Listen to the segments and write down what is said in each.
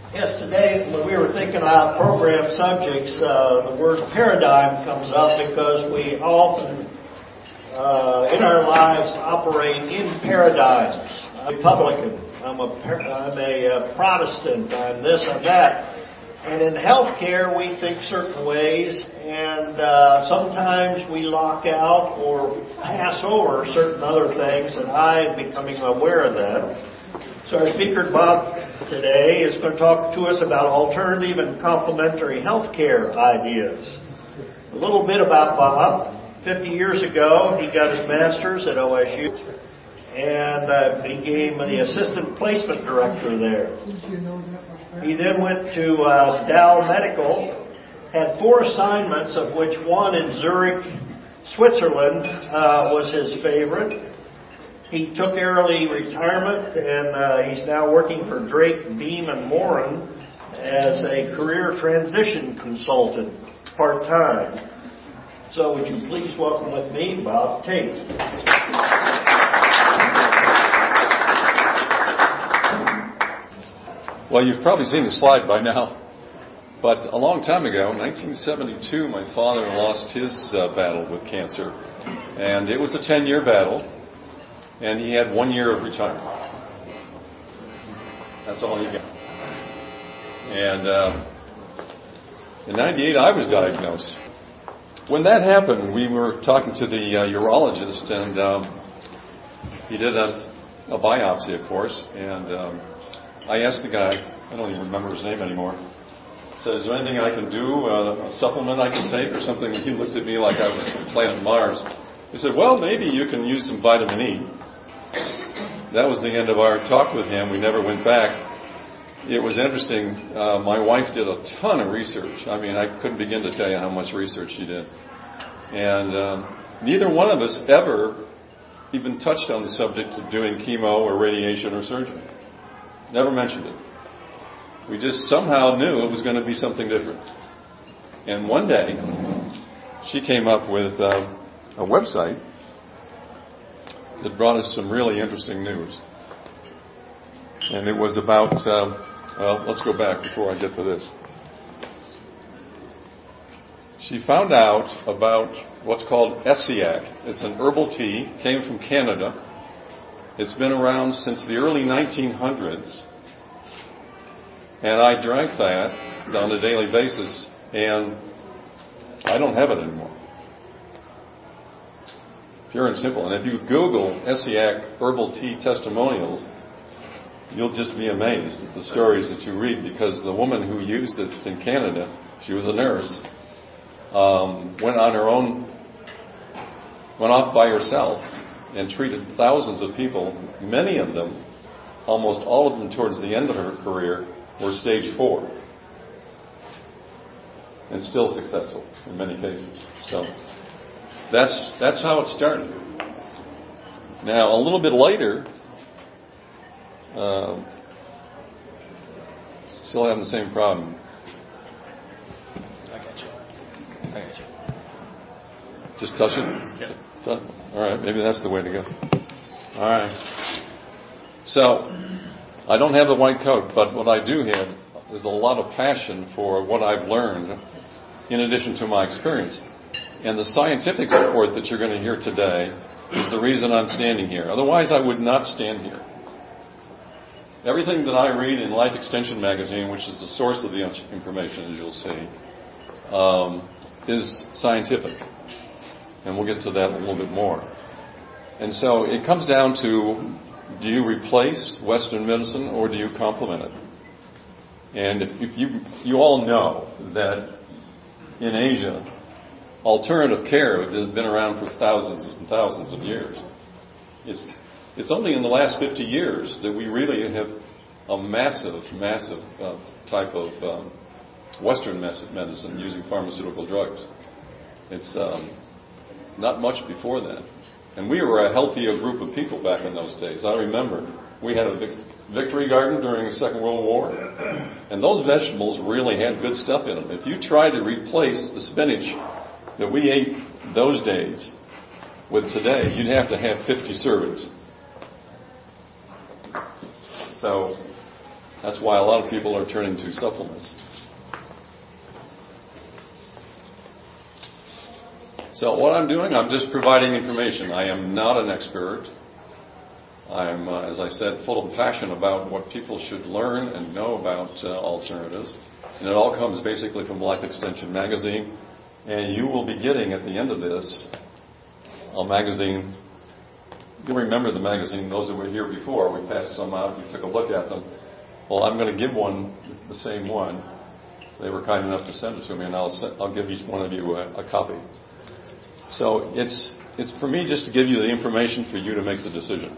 Yes, today when we were thinking about program subjects, the word paradigm comes up because we often in our lives operate in paradigms. I'm a Republican, I'm a Protestant, I'm this, I'm that. And in healthcare we think certain ways, and sometimes we lock out or pass over certain other things, and I'm becoming aware of that. So our speaker, Bob, today is going to talk to us about alternative and complementary healthcare ideas. A little bit about Bob. 50 years ago, he got his master's at OSU and became the assistant placement director there. He then went to Dow Medical, had 4 assignments, of which one in Zurich, Switzerland, was his favorite. He took early retirement, and he's now working for Drake, Beam, and Moran as a career transition consultant, part-time. So would you please welcome with me Bob Tate. Well, you've probably seen the slide by now, but a long time ago, 1972, my father lost his battle with cancer, and it was a 10-year battle. And he had 1 year of retirement. That's all he got. And in '98, I was diagnosed. When that happened, we were talking to the urologist, and he did a biopsy, of course. And I asked the guy, I don't even remember his name anymore, I said, is there anything I can do, a supplement I can take or something? And he looked at me like I was from planet Mars. He said, well, maybe you can use some vitamin E. That was the end of our talk with him. We never went back. It was interesting. My wife did a ton of research. I mean, I couldn't begin to tell you how much research she did. And neither one of us ever even touched on the subject of doing chemo or radiation or surgery. Never mentioned it. We just somehow knew it was going to be something different. And one day, she came up with a website that brought us some really interesting news. And it was about, well, let's go back before I get to this. She found out about what's called Essiac. It's an herbal tea, came from Canada. It's been around since the early 1900s. And I drank that on a daily basis, and I don't have it anymore. Pure and simple. And if you Google Essiac herbal tea testimonials, you'll just be amazed at the stories that you read, because the woman who used it in Canada, she was a nurse, went off by herself and treated thousands of people. Many of them, almost all of them towards the end of her career, were stage 4. And still successful in many cases. So that's how it started. Now, a little bit later, still having the same problem. I got you. Just touch it? Yep. All right, maybe that's the way to go. All right. So, I don't have the white coat, but what I do have is a lot of passion for what I've learned in addition to my experience. And the scientific support that you're going to hear today is the reason I'm standing here. Otherwise, I would not stand here. Everything that I read in Life Extension magazine, which is the source of the information, as you'll see, is scientific. And we'll get to that a little bit more. And so it comes down to, do you replace Western medicine or do you complement it? And if you all know that in Asia, alternative care has been around for thousands and thousands of years. It's only in the last 50 years that we really have a massive type of Western medicine using pharmaceutical drugs. It's not much before that. And we were a healthier group of people back in those days. I remember we had a victory garden during the Second World War, and those vegetables really had good stuff in them. If you tried to replace the spinach that we ate those days with today, you'd have to have 50 servings. So That's why a lot of people are turning to supplements. So what I'm doing, I'm just providing information. I am not an expert. I'm, as I said, full of passion about what people should learn and know about alternatives. And it all comes basically from Life Extension Magazine. And you will be getting, at the end of this, a magazine. You remember the magazine, those that were here before. We passed some out, we took a look at them. Well, I'm going to give one, the same one. They were kind enough to send it to me, and I'll give each one of you a copy. So it's for me just to give you the information for you to make the decision.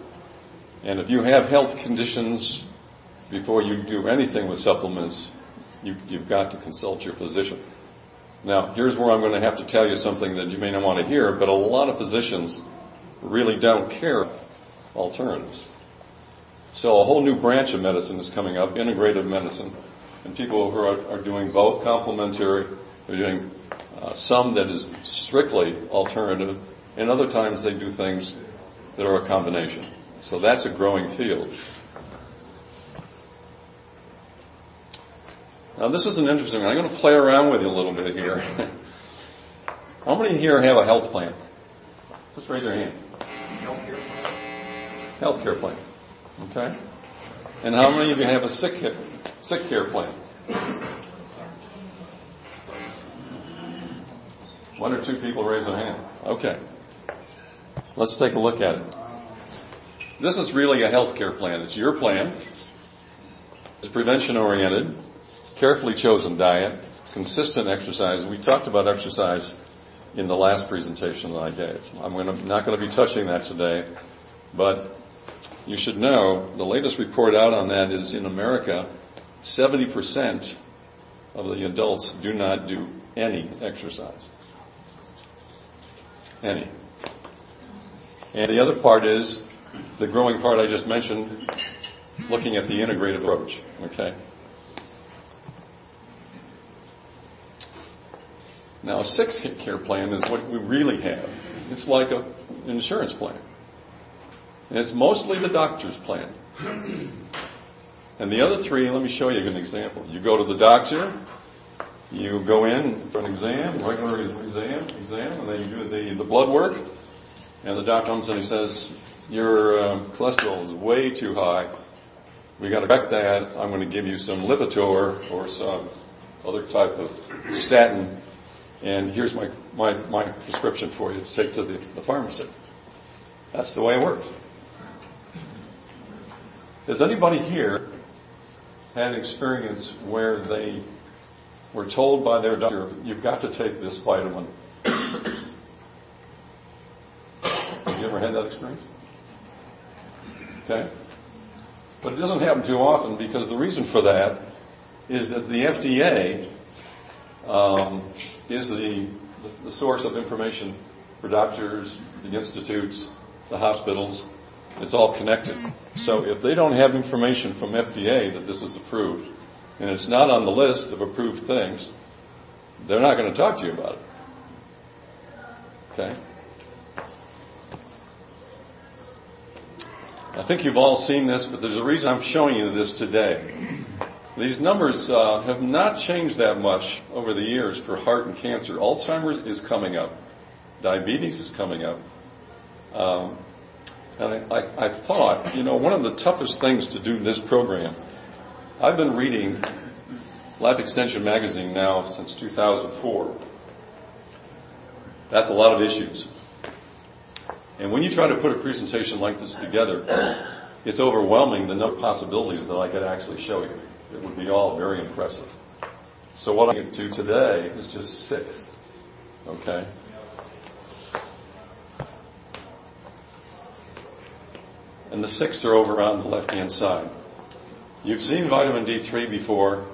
And if you have health conditions, before you do anything with supplements, you've got to consult your physician. Now, here's where I'm going to have to tell you something that you may not want to hear, but a lot of physicians really don't care about alternatives. So a whole new branch of medicine is coming up, integrative medicine, and people who are doing both complementary. They're doing some that is strictly alternative, and other times they do things that are a combination. So that's a growing field. Now this is an interesting one. I'm going to play around with you a little bit here. How many here have a health plan? Just raise your hand. Healthcare plan. Okay. And how many of you have a sick care plan? One or two people raise their hand. Okay. Let's take a look at it. This is really a healthcare plan. It's your plan. It's prevention-oriented, carefully chosen diet, consistent exercise. We talked about exercise in the last presentation that I gave. I'm not going to be touching that today, but you should know the latest report out on that is in America, 70% of the adults do not do any exercise. Any. And the other part is the growing part I just mentioned, looking at the integrative approach. Okay. Now, a sick care plan is what we really have. It's like an insurance plan. And it's mostly the doctor's plan. And the other three, let me show you an example. You go to the doctor, you go in for an exam, regular exam, and then you do the blood work, and the doctor comes and he says, your cholesterol is way too high. We got to correct that. I'm going to give you some Lipitor or some other type of statin, and here's my prescription for you to take to the pharmacy. That's the way it works. Has anybody here had experience where they were told by their doctor, you've got to take this vitamin? Have you ever had that experience? Okay. But it doesn't happen too often because the reason for that is that the FDA is the source of information for doctors, the institutes, the hospitals. It's all connected. So if they don't have information from FDA that this is approved, and it's not on the list of approved things, they're not going to talk to you about it. Okay? I think you've all seen this, but there's a reason I'm showing you this today. These numbers have not changed that much over the years for heart and cancer. Alzheimer's is coming up. Diabetes is coming up. And I thought, one of the toughest things to do this program, I've been reading Life Extension Magazine now since 2004. That's a lot of issues. And when you try to put a presentation like this together, it's overwhelming the number of possibilities that I could actually show you. It would be all very impressive. So what I'm going to do today is just 6. Okay? And the 6 are over on the left-hand side. You've seen vitamin D3 before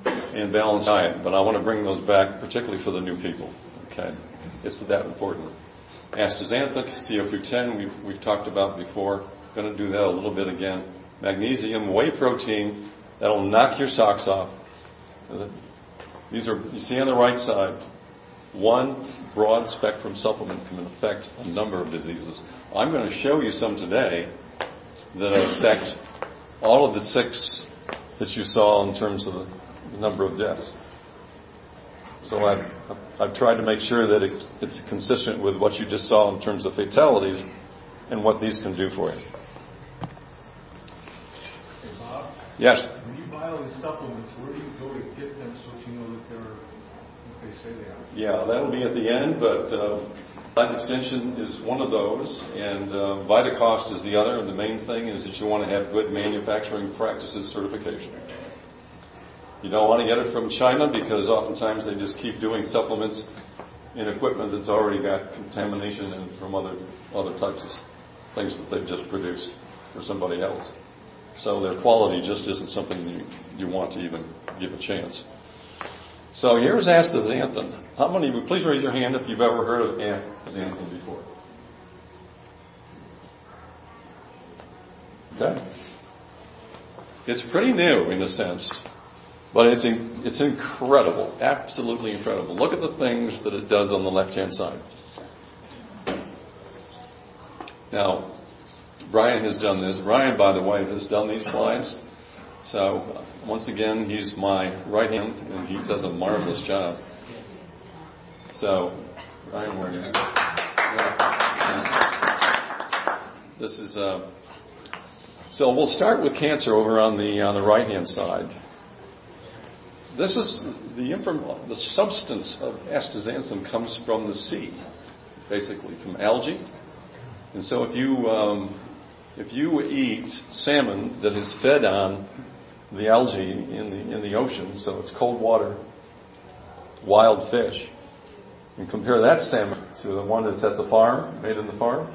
and balanced diet, but I want to bring those back, particularly for the new people. Okay? It's that important. Astaxanthin, CoQ10, we've talked about before. Going to do that a little bit again. Magnesium, whey protein, that'll knock your socks off. These are, you see on the right side, one broad spectrum supplement can affect a number of diseases. I'm going to show you some today that affect all of the 6 that you saw in terms of the number of deaths. So I've tried to make sure that it's consistent with what you just saw in terms of fatalities and what these can do for you. Hey, Bob? Yes? When you buy all these supplements, where do you go to get them so that you know that they're what they say they are? Yeah, that'll be at the end, but Life Extension is one of those, and VitaCost is the other. And the main thing is that you want to have good manufacturing practices certification. You don't want to get it from China because oftentimes they just keep doing supplements in equipment that's already got contamination and from other types of things that they've just produced for somebody else. So their quality just isn't something you want to even give a chance. So here's astaxanthin. How many of you, please raise your hand if you've ever heard of astaxanthin before. Okay. It's pretty new in a sense, but it's incredible, absolutely incredible. Look at the things that it does on the left-hand side. Now, Brian has done this. Brian, by the way, has done these slides. So, once again, he's my right hand, and he does a marvelous job. So, Brian, where are you? This is. So we'll start with cancer over on the right-hand side. This is the substance of astaxanthin comes from the sea, basically from algae. And so if you eat salmon that is fed on the algae in the ocean, so it's cold water, wild fish, and compare that salmon to the one that's at the farm, made in the farm,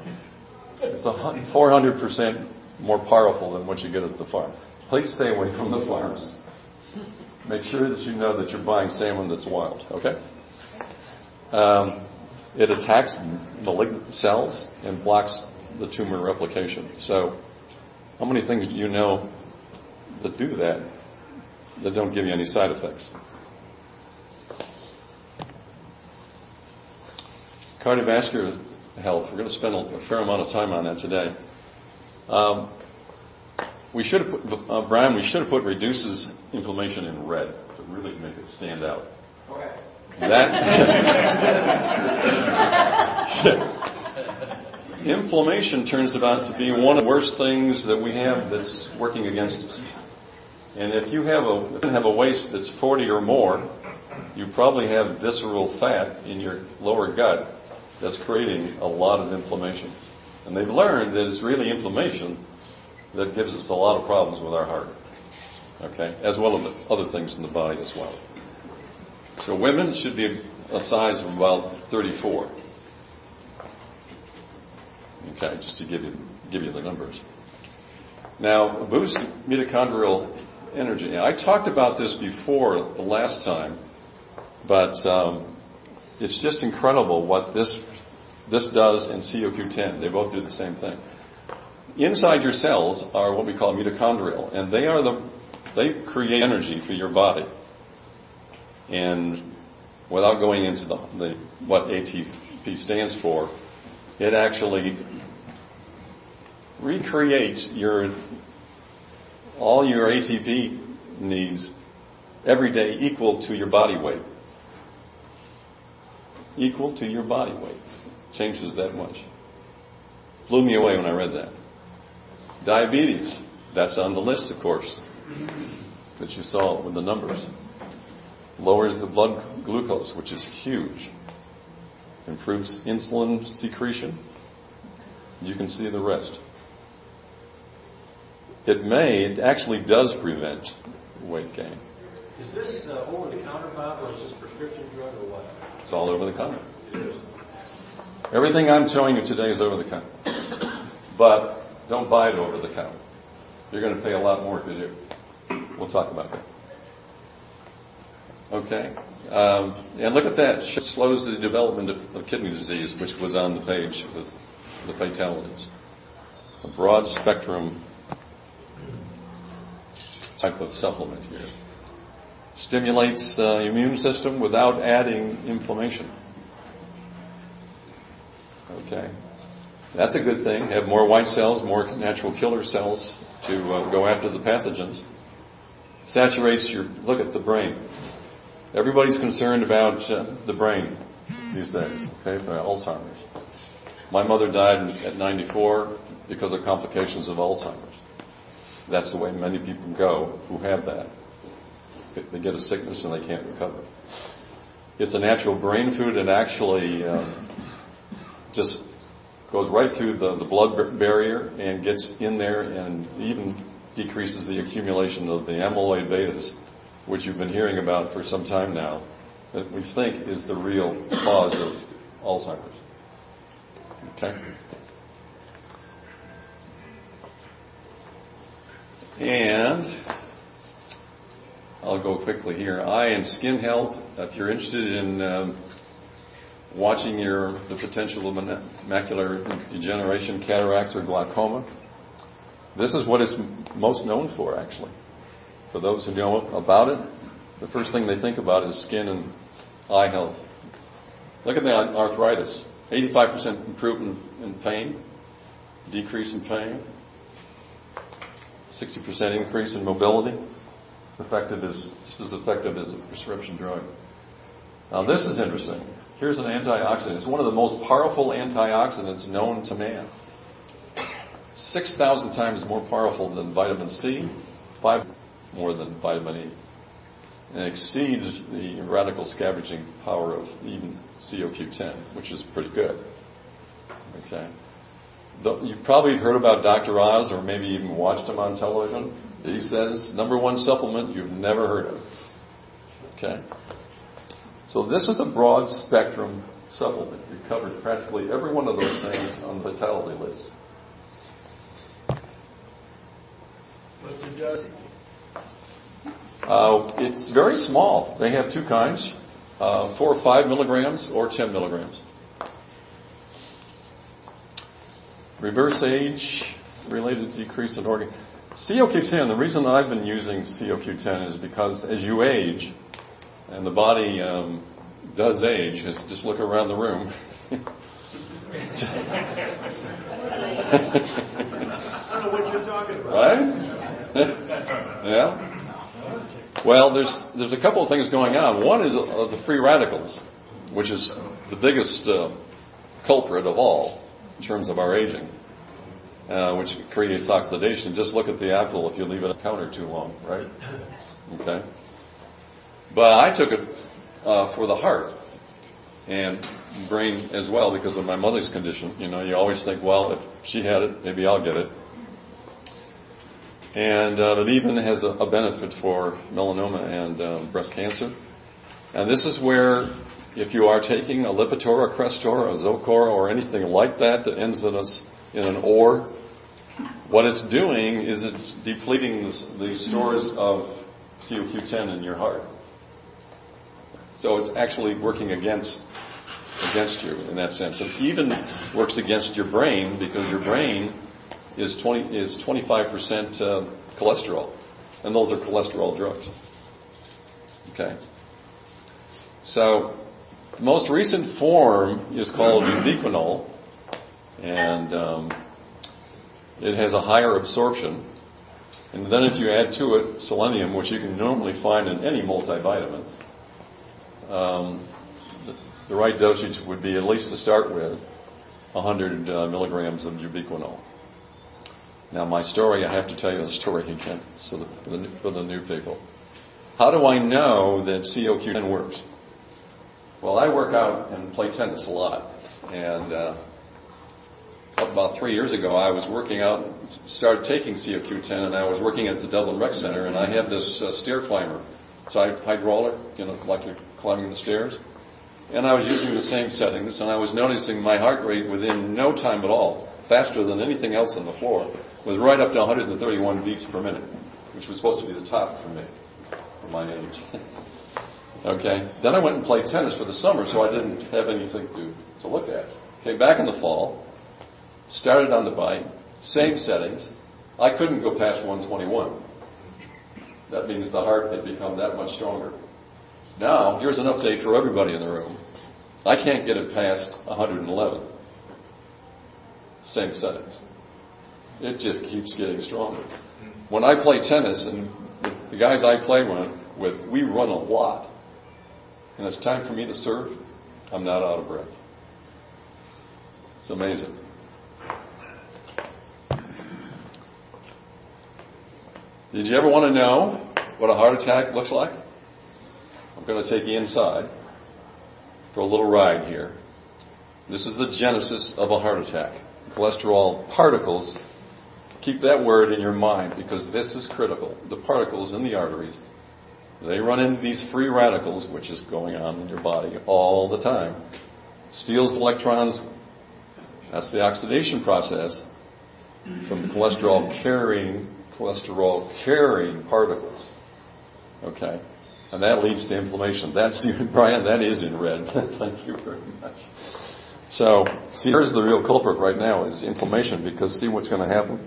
it's 400% more powerful than what you get at the farm. Please stay away from the farms. Make sure that you know that you're buying salmon that's wild, okay? It attacks malignant cells and blocks the tumor replication. So, how many things do you know that do that don't give you any side effects? Cardiovascular health, we're going to spend a fair amount of time on that today. We should have put, Brian, we should have put reduces inflammation in red to really make it stand out. Okay. Inflammation turns out to be one of the worst things that we have that's working against us. And if you have a waist that's 40 or more, you probably have visceral fat in your lower gut that's creating a lot of inflammation. And they've learned that it's really inflammation that gives us a lot of problems with our heart. Okay? As well as other things in the body as well. So women should be a size of about 34. Okay, just to give you the numbers. Now, boost mitochondrial energy. I talked about this before the last time, but it's just incredible what this does in COQ10. They both do the same thing. Inside your cells are what we call mitochondrial, and they create energy for your body. And without going into what ATP stands for, it actually recreates all your ATP needs every day equal to your body weight. Equal to your body weight. Changes that much. Blew me away when I read that. Diabetes, that's on the list, of course, that you saw with the numbers. Lowers the blood glucose, which is huge. Improves insulin secretion. You can see the rest. It actually does prevent weight gain. Is this over-the-counter, Bob, or is this prescription drug, or what? It's all over the counter. It is. Everything I'm showing you today is over the counter. But don't buy it over the counter. You're going to pay a lot more if you do. We'll talk about that. Okay. And look at that. It slows the development of kidney disease, which was on the page with the fatalities. A broad spectrum type of supplement here. Stimulates the immune system without adding inflammation. Okay. That's a good thing. Have more white cells, more natural killer cells to go after the pathogens. saturates look at the brain. Everybody's concerned about the brain these days, okay, by Alzheimer's. My mother died at 94 because of complications of Alzheimer's. That's the way many people go who have that. They get a sickness and they can't recover. It's a natural brain food. It actually just goes right through the blood barrier and gets in there and even decreases the accumulation of the amyloid betas, which you've been hearing about for some time now, that we think is the real cause of Alzheimer's. Okay? And I'll go quickly here. Eye and skin health. If you're interested in watching the potential of macular degeneration, cataracts, or glaucoma, this is what it's most known for, actually. For those who know about it, the first thing they think about is skin and eye health. Look at the arthritis. 85% improvement in pain, decrease in pain, 60% increase in mobility. Just as effective as a prescription drug. Now this is interesting. Here's an antioxidant. It's one of the most powerful antioxidants known to man. 6,000 times more powerful than vitamin C, 5 more than vitamin E. And it exceeds the radical scavenging power of even CoQ10, which is pretty good. Okay. You've probably heard about Dr. Oz, or maybe even watched him on television. He says, #1 supplement you've never heard of. Okay? So this is a broad spectrum supplement. We've covered practically every one of those things on the vitality list. What's it does? It's very small. They have two kinds, 4 or 5 milligrams or 10 milligrams. Reverse age-related decrease in organ. CoQ10, the reason that I've been using CoQ10 is because as you age, and the body does age, just look around the room. I don't know what you're talking about. Right? Yeah. Well, there's a couple of things going on. One is the free radicals, which is the biggest culprit of all in terms of our aging, which creates oxidation. Just look at the apple if you leave it on the counter too long, right? Okay. But I took it for the heart and brain as well because of my mother's condition. You know, you always think, well, if she had it, maybe I'll get it. And it even has a benefit for melanoma and breast cancer. And this is where, if you are taking a Lipitor, a Crestor, a Zocor, or anything like that ends in an OR, what it's doing is it's depleting the stores of CoQ10 in your heart. So it's actually working against you in that sense. It even works against your brain because your brain is 25% cholesterol, and those are cholesterol drugs. Okay. So the most recent form is called ubiquinol, and it has a higher absorption. And then if you add to it selenium, which you can normally find in any multivitamin, the right dosage would be, at least to start with, 100 milligrams of ubiquinol. Now, my story, I have to tell you the story again for the new people. How do I know that CoQ10 works? Well, I work out and play tennis a lot. And about 3 years ago, I was working out, started taking CoQ10, and I was working at the Dublin Rec Center, and I had this stair climber. It's hydraulic, like you're climbing the stairs. And I was using the same settings, and I was noticing my heart rate within no time at all, faster than anything else on the floor, was right up to 131 beats per minute, which was supposed to be the top for me, for my age. Okay. Then I went and played tennis for the summer, so I didn't have anything to look at. Came back in the fall, started on the bike, same settings. I couldn't go past 121. That means the heart had become that much stronger. Now, here's an update for everybody in the room. I can't get it past 111. Same settings. It just keeps getting stronger. When I play tennis, and the guys I play with, we run a lot. And it's time for me to serve, I'm not out of breath. It's amazing. Did you ever want to know what a heart attack looks like? I'm going to take you inside for a little ride here. This is the genesis of a heart attack. Cholesterol particles, keep that word in your mind because this is critical. The particles in the arteries, they run into these free radicals, which is going on in your body all the time. Steals electrons, that's the oxidation process from the cholesterol-carrying particles. Okay? And that leads to inflammation. That's, Brian, that is in red. Thank you very much. So, see, here's the real culprit right now is inflammation, because see what's going to happen?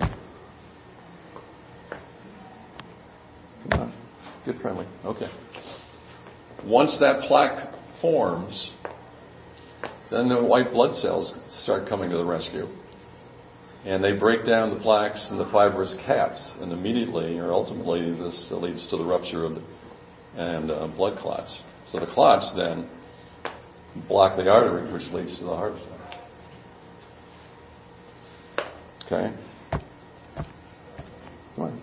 Come on. Get friendly. Okay. Once that plaque forms, then the white blood cells start coming to the rescue. And they break down the plaques and the fibrous caps, and immediately or ultimately this leads to the rupture of blood clots. So the clots then block the artery, which leads to the heart attack. Okay? Come on.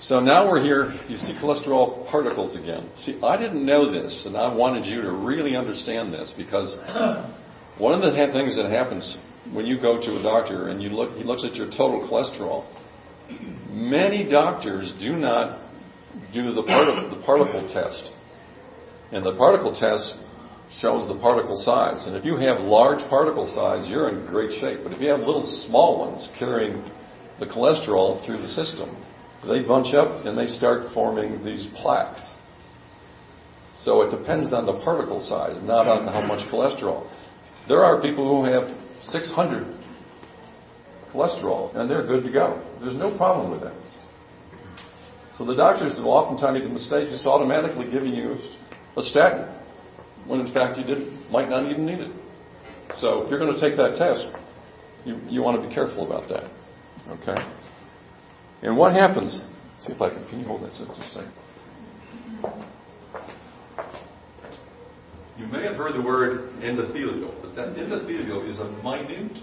So now we're here, you see cholesterol particles again. See, I didn't know this, and I wanted you to really understand this, because one of the things that happens when you go to a doctor and he looks at your total cholesterol, many doctors do not do the particle test. And the particle test shows the particle size. And if you have large particle size, you're in great shape. But if you have little small ones carrying the cholesterol through the system, they bunch up and they start forming these plaques. So it depends on the particle size, not on how much cholesterol. There are people who have 600 cholesterol, and they're good to go. There's no problem with that. So the doctors will oftentimes make a mistake just automatically giving you a statin, when in fact you might not even need it. So if you're going to take that test, you want to be careful about that. Okay? And what happens? Let's see if I can you hold that just a second? You may have heard the word endothelial, but that endothelial is a minute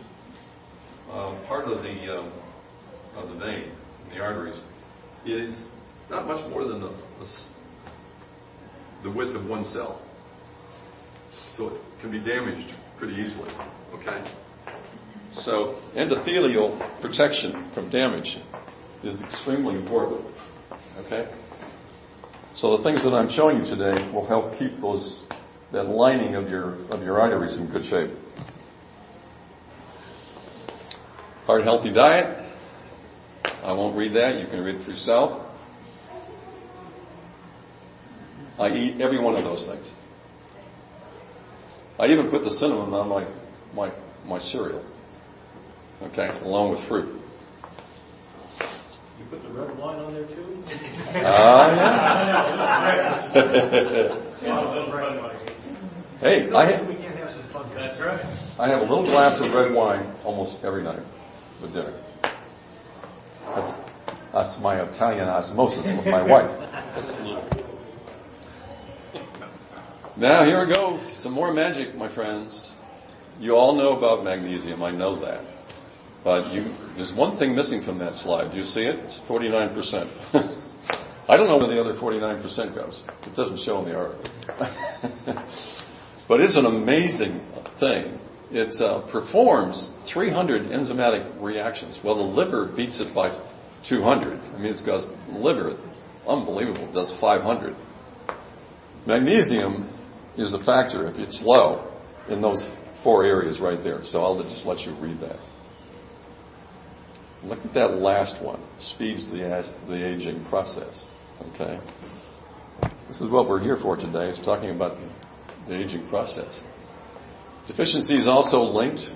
part of the vein, in the arteries. It is not much more than the width of one cell. So it can be damaged pretty easily. Okay? So endothelial protection from damage is extremely important. Okay? So the things that I'm showing you today will help keep that lining of your arteries in good shape. Heart healthy diet. I won't read that. You can read it for yourself. I eat every one of those things. I even put the cinnamon on my cereal. Okay, along with fruit. You put the red wine on there too? Yeah. Hey, we can't have some fun. That's right. I have a little glass of red wine almost every night with dinner. That's my Italian osmosis with my wife. Now here we go. Some more magic, my friends. You all know about magnesium. I know that. But there's one thing missing from that slide. Do you see it? It's 49%. I don't know where the other 49% goes. It doesn't show in the article. But it's an amazing thing. It performs 300 enzymatic reactions. Well, the liver beats it by 200. I mean, the liver, unbelievable, does 500. Magnesium is a factor, if it's low, in those 4 areas right there. So I'll just let you read that. Look at that last one. Speeds the aging process. Okay? This is what we're here for today, is talking about the aging process. Deficiency is also linked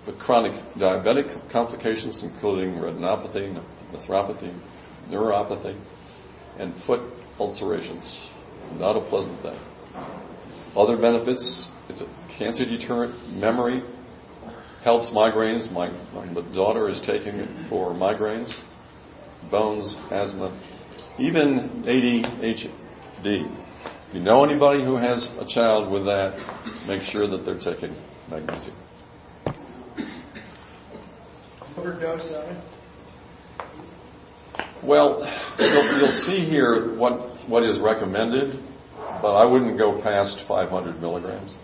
with chronic diabetic complications, including retinopathy, nephropathy, neuropathy, and foot ulcerations. Not a pleasant thing. Other benefits, it's a cancer deterrent, memory, helps migraines. My daughter is taking it for migraines. bones, asthma, even ADHD. If you know anybody who has a child with that, make sure that they're taking magnesium. Overdose of it? Well, you'll see here what is recommended, but I wouldn't go past 500 milligrams.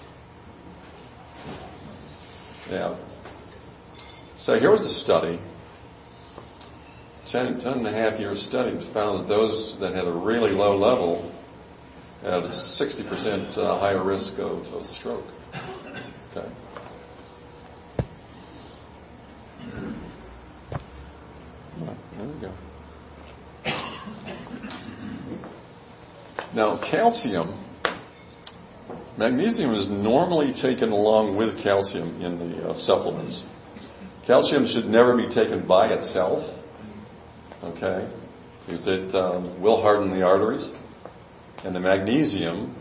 Yeah. So here was a study. 10.5-year study found that those that had a really low level had a 60% higher risk of stroke. Okay. There we go. Now, calcium, magnesium is normally taken along with calcium in the supplements. Calcium should never be taken by itself, okay, because it will harden the arteries. And the magnesium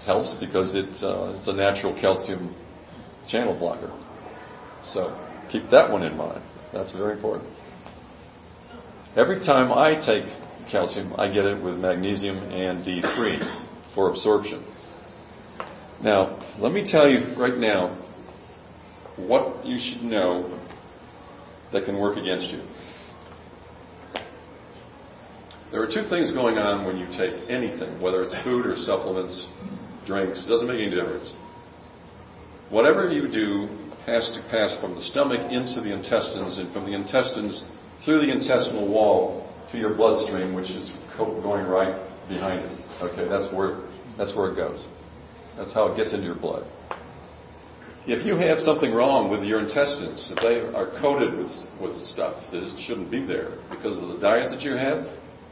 helps because it's a natural calcium channel blocker. So keep that one in mind. That's very important. Every time I take calcium, I get it with magnesium and D3 for absorption. Now, let me tell you right now what you should know that can work against you. There are two things going on when you take anything, whether it's food or supplements, drinks, doesn't make any difference. Whatever you do has to pass from the stomach into the intestines, and from the intestines through the intestinal wall to your bloodstream, which is going right behind it. Okay, that's where it goes. That's how it gets into your blood. If you have something wrong with your intestines, if they are coated with stuff that shouldn't be there because of the diet that you have,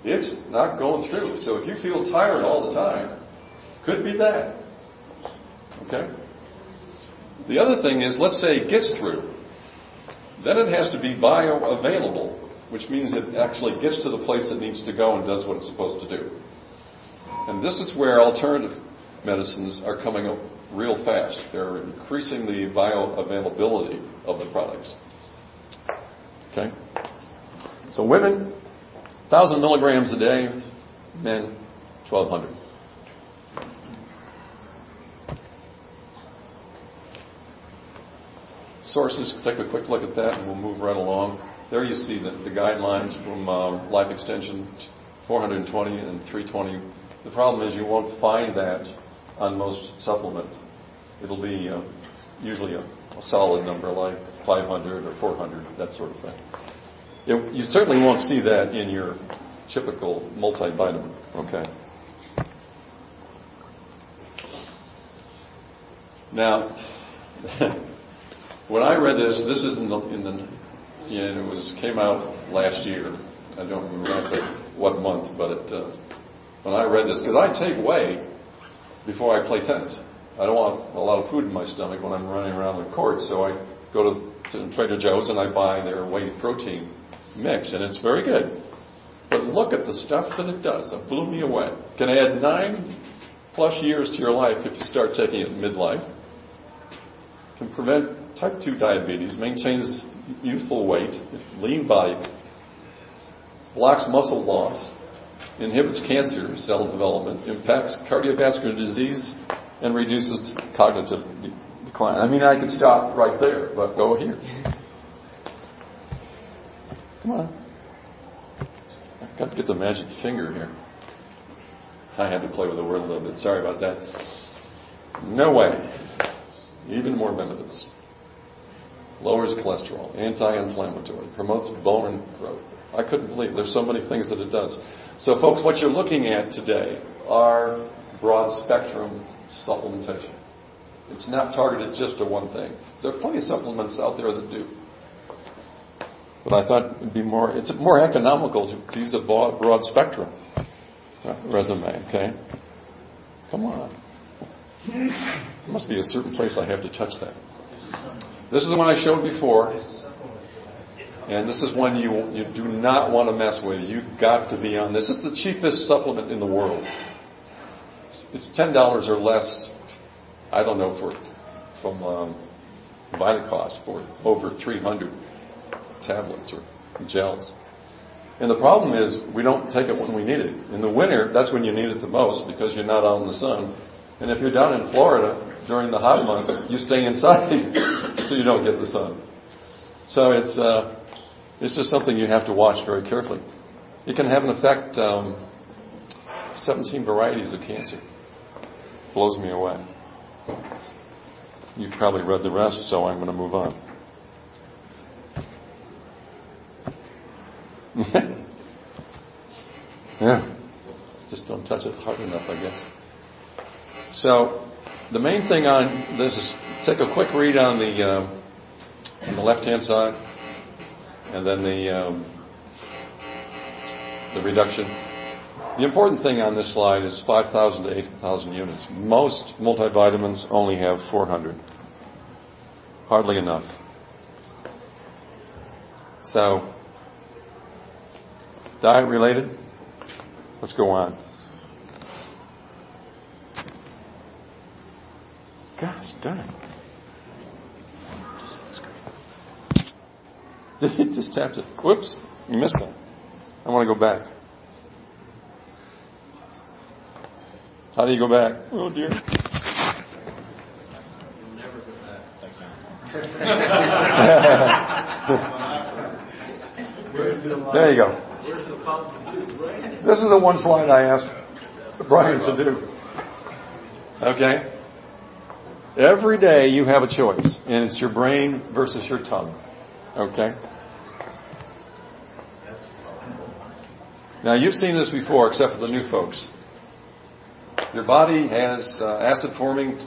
it's not going through. So if you feel tired all the time, could be that. Okay? The other thing is, let's say it gets through. Then it has to be bioavailable, which means it actually gets to the place it needs to go and does what it's supposed to do. And this is where alternative medicines are coming up real fast. They're increasing the bioavailability of the products. Okay? So women, 1,000 milligrams a day, men, 1,200. Sources, take a quick look at that and we'll move right along. There you see the guidelines from Life Extension 420 and 320. The problem is you won't find that on most supplements. It'll be usually a solid number like 500 or 400, that sort of thing. You certainly won't see that in your typical multivitamin, okay? Now, when I read this is came out last year. I don't remember what month, but when I read this, because I take whey before I play tennis. I don't want a lot of food in my stomach when I'm running around the court, so I go to Trader Joe's and I buy their whey protein mix, and it's very good. But look at the stuff that it does. It blew me away. Can add 9+ years to your life if you start taking it in midlife. Can prevent type 2 diabetes, maintains youthful weight, lean body, blocks muscle loss, inhibits cancer cell development, impacts cardiovascular disease, and reduces cognitive decline. I mean, I could stop right there, but go here. Come on. I've got to get the magic finger here. I had to play with the word a little bit. Sorry about that. No way. Even more benefits. Lowers cholesterol, anti-inflammatory, promotes bone growth. I couldn't believe there's so many things that it does. So folks, what you're looking at today are broad spectrum supplementation. It's not targeted just to one thing. There are plenty of supplements out there that do. But I thought it's more economical to use a broad spectrum resume, okay? Come on. There must be a certain place I have to touch that. This is the one I showed before. And this is one you do not want to mess with. You've got to be on this. This is the cheapest supplement in the world. It's $10 or less, I don't know, from Vitacost for over 300 tablets or gels. And the problem is we don't take it when we need it. In the winter, that's when you need it the most because you're not out in the sun. And if you're down in Florida during the hot months, you stay inside so you don't get the sun. So it's just something you have to watch very carefully. It can have an effect, 17 varieties of cancer. Blows me away. You've probably read the rest, so I'm going to move on. Yeah. Just don't touch it hard enough, I guess. So, the main thing on this is take a quick read on the left-hand side, and then the reduction. The important thing on this slide is 5,000 to 8,000 units. Most multivitamins only have 400. Hardly enough. So, diet related. Let's go on. Gosh darn. Just tapped it. Whoops. You missed that. I want to go back. How do you go back? Oh dear. You'll never go back. There you go. Where's the fountain of youth, right? This is the one slide I asked Brian to do. Okay? Every day you have a choice, and it's your brain versus your tongue. Okay? Now, you've seen this before, except for the new folks. Your body has acid-forming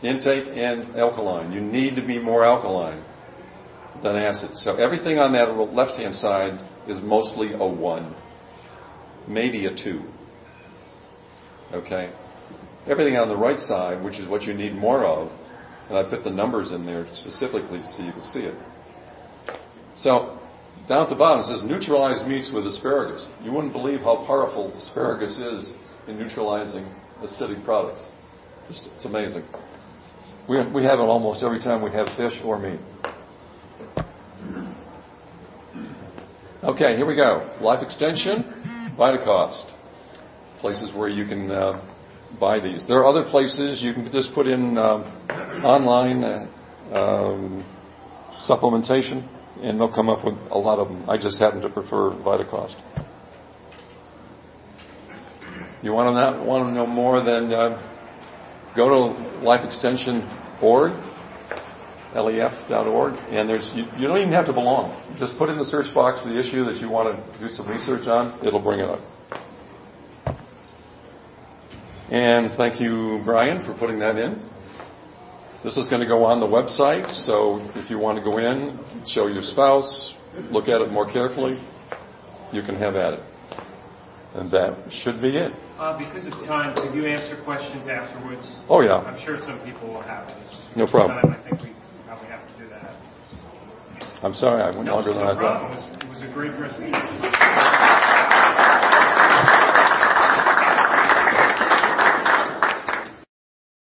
intake and alkaline. You need to be more alkaline than acid. So everything on that left-hand side is mostly a 1, maybe a 2. Okay? Everything on the right side, which is what you need more of, and I put the numbers in there specifically so you can see it. So, down at the bottom it says neutralized meats with asparagus. You wouldn't believe how powerful asparagus is in neutralizing acidic products. It's amazing. We have it almost every time we have fish or meat. Okay, here we go. Life extension, Vitacost. Places where you can buy these. There are other places you can just put in online supplementation, and they'll come up with a lot of them. I just happen to prefer Vitacost. You want to know more? Then go to lifeextension.org, lef.org, and you don't even have to belong. Just put in the search box the issue that you want to do some research on. It'll bring it up. And thank you, Brian, for putting that in. This is going to go on the website, so if you want to go in, show your spouse, look at it more carefully, you can have at it. And that should be it. Because of time, could you answer questions afterwards? Oh, yeah. I'm sure some people will have it. No problem. I think we probably have to do that. I'm sorry, I went longer than I thought. No problem. It was a great presentation.